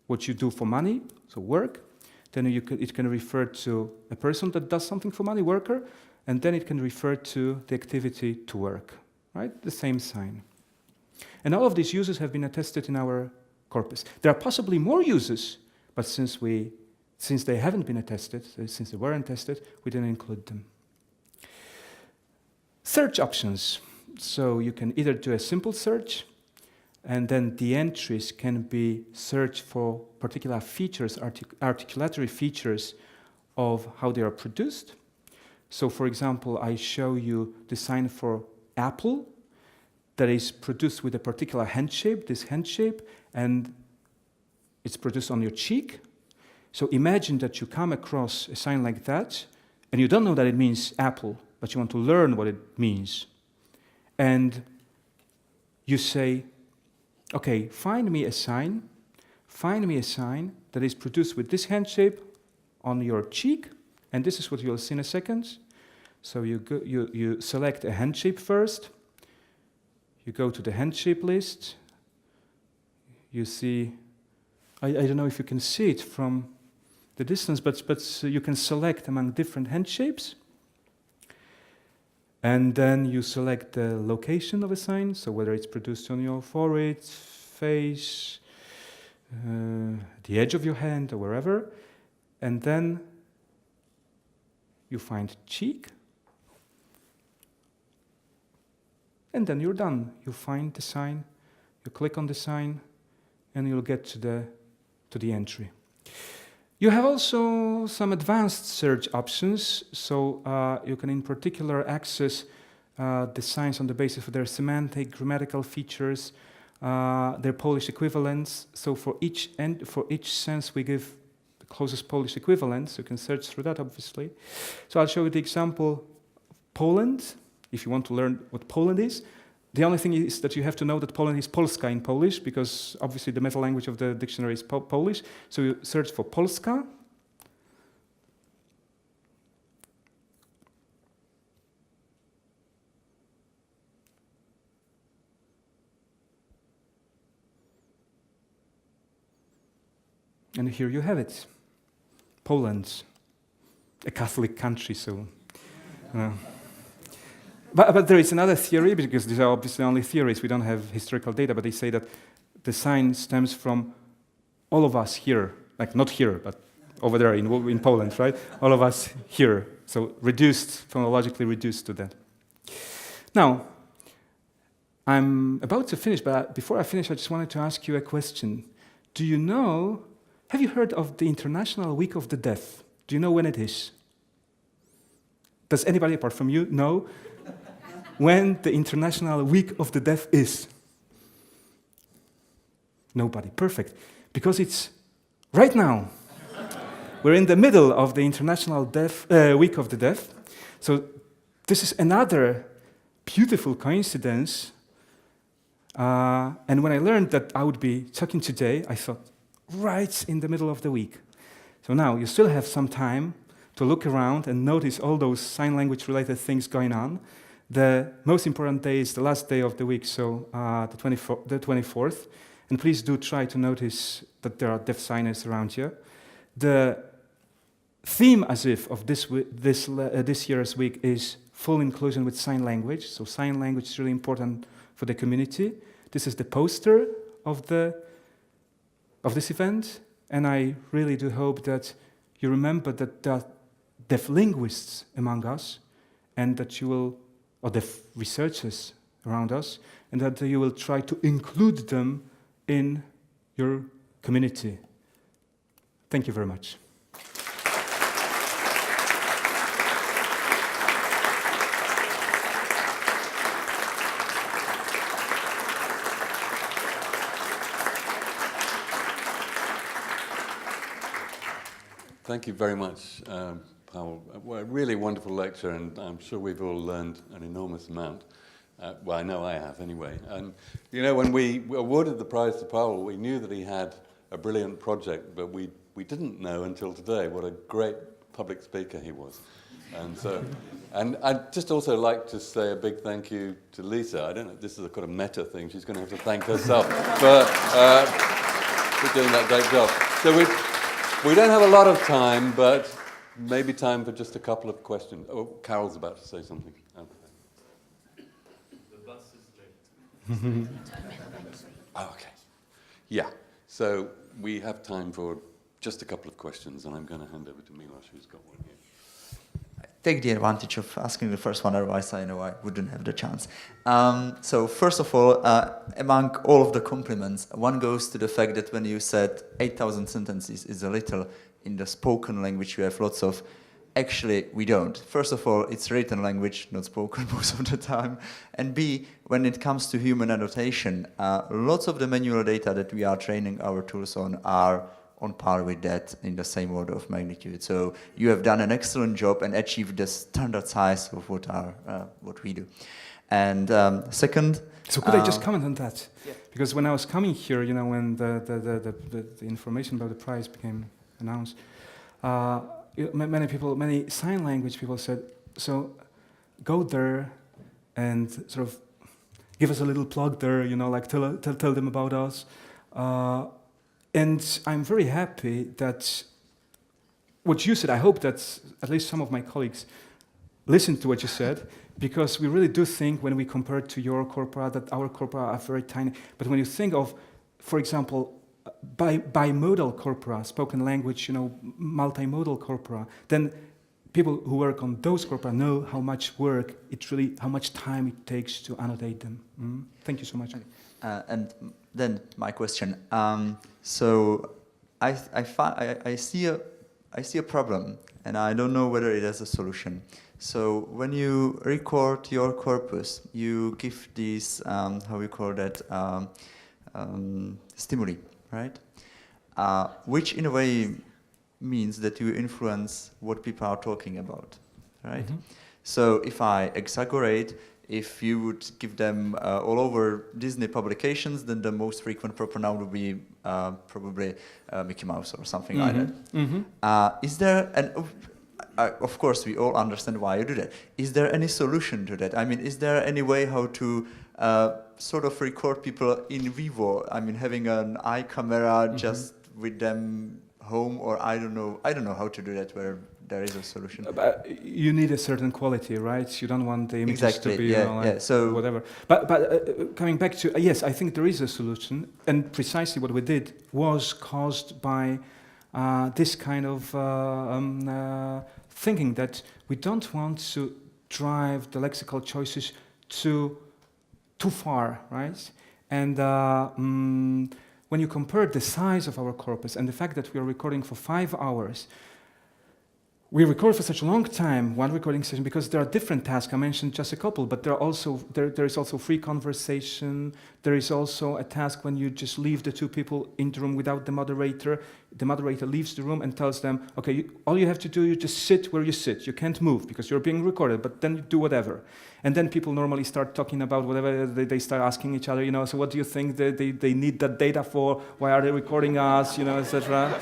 what you do for money, so work. Then it can refer to a person that does something for money, worker. And then it can refer to the activity to work, right? The same sign. And all of these uses have been attested in our corpus. There are possibly more uses, but since they haven't been attested, since they weren't tested, we didn't include them. Search options. So you can either do a simple search, and then the entries can be searched for particular features, articulatory features of how they are produced. So for example, I show you the sign for apple that is produced with a particular hand shape, this hand shape, and it's produced on your cheek. So imagine that you come across a sign like that, and you don't know that it means apple, but you want to learn what it means. And you say, okay, find me a sign that is produced with this hand shape on your cheek, and this is what you'll see in a second. So you select a hand shape first, you go to the hand shape list, you see, I don't know if you can see it from the distance, but you can select among different hand shapes. And then you select the location of a sign, so whether it's produced on your forehead, face, the edge of your hand, or wherever. And then you find cheek. And then you're done. You find the sign, you click on the sign, and you'll get to the entry. You have also some advanced search options, so you can in particular access the signs on the basis of their semantic, grammatical features, their Polish equivalents. So for each sense we give the closest Polish equivalent, so you can search through that obviously. So I'll show you the example Poland, if you want to learn what Poland is. The only thing is that you have to know that Poland is Polska in Polish, because obviously the meta language of the dictionary is Polish. So you search for Polska. And here you have it. Poland, a Catholic country, so... But there is another theory, because these are obviously only theories, we don't have historical data, but they say that the sign stems from all of us here, like not here, but over there in Poland, right? All of us here, so reduced, phonologically reduced to that. Now, I'm about to finish, but before I finish, I just wanted to ask you a question. Have you heard of the International Week of the Deaf? Do you know when it is? Does anybody apart from you know when the International Week of the Deaf is? Nobody. Perfect. Because it's right now. We're in the middle of the International Week of the Deaf. So this is another beautiful coincidence. And when I learned that I would be talking today, I thought, right in the middle of the week. So now you still have some time to look around and notice all those sign language related things going on. The most important day is the last day of the week, so the 24th. And please do try to notice that there are deaf signers around you. The theme, as if, of this year's week is full inclusion with sign language. So sign language is really important for the community. This is the poster of this event, and I really do hope that you remember that there are deaf linguists among us, and that you will, or deaf researchers around us, and that you will try to include them in your community. Thank you very much. Thank you very much, Paweł. Well, a really wonderful lecture, and I'm sure we've all learned an enormous amount. Well, I know I have, anyway. And, you know, when we awarded the prize to Paweł, we knew that he had a brilliant project, but we didn't know until today what a great public speaker he was. And so, and I'd just also like to say a big thank you to Lisa. I don't know, this is a kind of meta thing. She's going to have to thank herself for doing that great job. So we don't have a lot of time, but maybe time for just a couple of questions. Oh, Carol's about to say something. The bus is late. Oh, okay. Yeah. So we have time for just a couple of questions, and I'm going to hand over to Miloš, who's got one here. take the advantage of asking the first one, otherwise I know I wouldn't have the chance. So first of all, among all of the compliments, one goes to the fact that when you said 8,000 sentences is a little, in the spoken language you have lots of. Actually, we don't. First of all, it's written language, not spoken most of the time. And B, when it comes to human annotation, lots of the manual data that we are training our tools on are on par with that in the same order of magnitude. So you have done an excellent job and achieved the standard size of what we do. And second... So could I just comment on that? Yeah. Because when I was coming here, you know, when the information about the prize became announced, many sign language people said, so go there and sort of give us a little plug there, you know, like tell them about us. And I'm very happy that what you said, I hope that at least some of my colleagues listened to what you said, because we really do think when we compare it to your corpora that our corpora are very tiny. But when you think of, for example, bimodal corpora, spoken language, you know, multimodal corpora, then people who work on those corpora know how much work how much time it takes to annotate them. Thank you so much. And then my question. So I see a problem, and I don't know whether it has a solution. So when you record your corpus, you give these how we call that stimuli, right? Which in a way means that you influence what people are talking about, right? Mm-hmm. So if I exaggerate, if you would give them all over Disney publications, then the most frequent proper noun would be probably Mickey Mouse or something like that. Mm-hmm. Is there, and of course we all understand why you do that. Is there any solution to that? I mean, is there any way how to sort of record people in vivo? I mean, having an eye camera just with them home, or I don't know how to do that where there is a solution. You need a certain quality, right? You don't want the images to be, so whatever. But coming back to, yes, I think there is a solution, and precisely what we did was caused by this kind of thinking that we don't want to drive the lexical choices too far, right? And when you compare the size of our corpus and the fact that we are recording for 5 hours, we record for such a long time, one recording session, because there are different tasks. I mentioned just a couple, but there is also free conversation. There is also a task when you just leave the two people in the room without the moderator. The moderator leaves the room and tells them, okay, all you have to do, you just sit where you sit. You can't move because you're being recorded, but then you do whatever. And then people normally start talking about whatever, they start asking each other, you know, so what do you think they need that data for? Why are they recording us, you know, etc.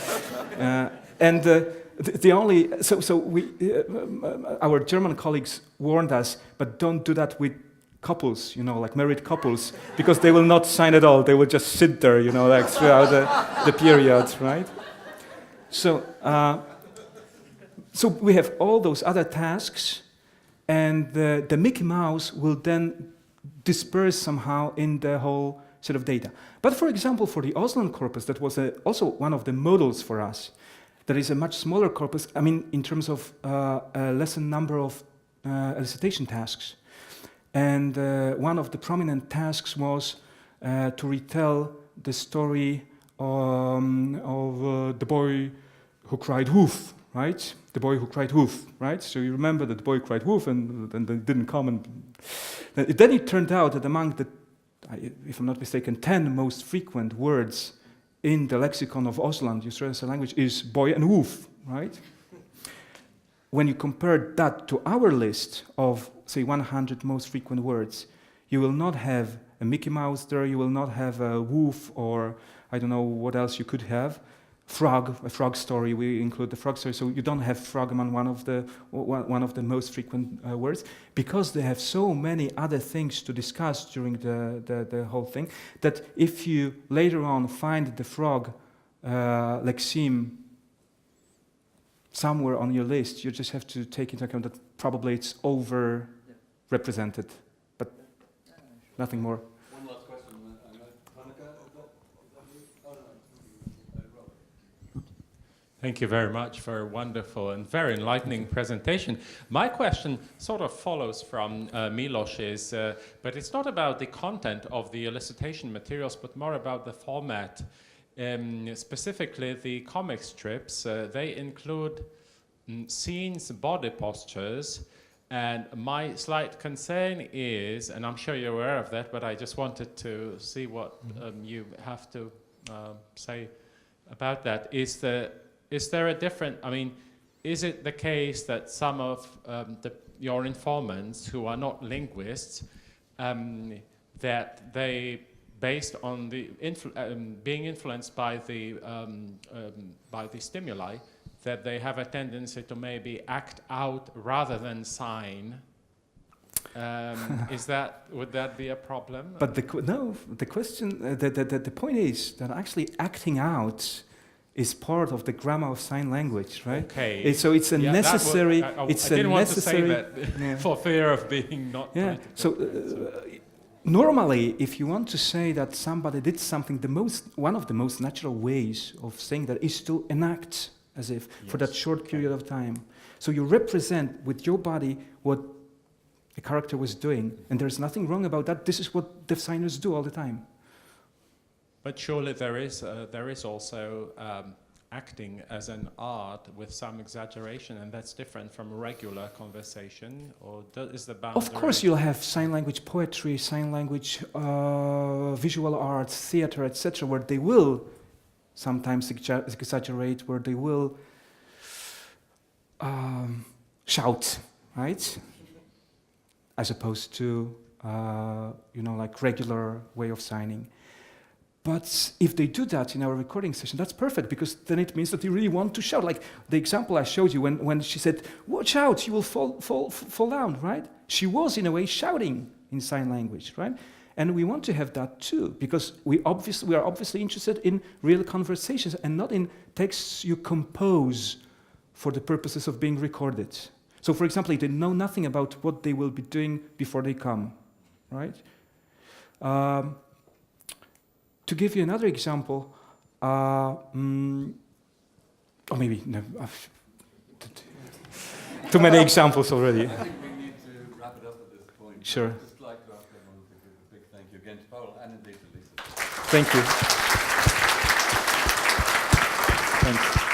Our German colleagues warned us, but don't do that with couples, you know, like married couples, because they will not sign at all. They will just sit there, you know, like throughout the period, right? So we have all those other tasks, and the Mickey Mouse will then disperse somehow in the whole set of data. But for example, for the Oslo corpus, that was also one of the models for us. There is a much smaller corpus, I mean, in terms of a lesser number of elicitation tasks. And one of the prominent tasks was to retell the story of the boy who cried woof, right? The boy who cried woof, right? So you remember that the boy cried woof and they didn't come. And then it turned out that among the, if I'm not mistaken, 10 most frequent words in the lexicon of Osland, Australian language, is boy and woof, right? When you compare that to our list of, say, 100 most frequent words, you will not have a Mickey Mouse there, you will not have a woof, or I don't know what else you could have. Frog, a frog story, we include the frog story, so you don't have frog among one of the most frequent words, because they have so many other things to discuss during the whole thing, that if you later on find the frog lexeme somewhere on your list, you just have to take into account that probably it's over-represented, but nothing more. One last question. Thank you very much for a wonderful and very enlightening presentation. My question sort of follows from Milos's, but it's not about the content of the elicitation materials, but more about the format. Specifically, the comic strips, they include scenes, body postures, and my slight concern is, and I'm sure you're aware of that, but I just wanted to see what you have to say about that. Is there a different, I mean, is it the case that some of your informants who are not linguists, that they, based on the being influenced by the stimuli, that they have a tendency to maybe act out rather than sign? Would that be a problem? But the question, the point is that actually acting out is part of the grammar of sign language, right? Okay. So it's a necessary. I it's didn't a want necessary. to say that for fear of being not. Yeah. political. So normally, if you want to say that somebody did something, one of the most natural ways of saying that is to enact as if for that short period of time. So you represent with your body what a character was doing, and there's nothing wrong about that. This is what designers do all the time. But surely there is also acting as an art with some exaggeration, and that's different from regular conversation, or is the boundary? Of course, you'll have sign language poetry, sign language visual arts, theater, etc., where they will sometimes exaggerate, where they will shout, right? As opposed to, like regular way of signing. But if they do that in our recording session, that's perfect, because then it means that they really want to shout. Like the example I showed you when she said, "Watch out, you will fall down," right? She was in a way shouting in sign language, right? And we want to have that too, because we are obviously interested in real conversations and not in texts you compose for the purposes of being recorded. So, for example, they know nothing about what they will be doing before they come, right? To give you another example, or maybe no, too many examples already. I think we need to wrap it up at this point. Sure. I'd just like to ask everyone to give a big thank you again to Paweł and indeed to Lisa. Thank you. Thanks.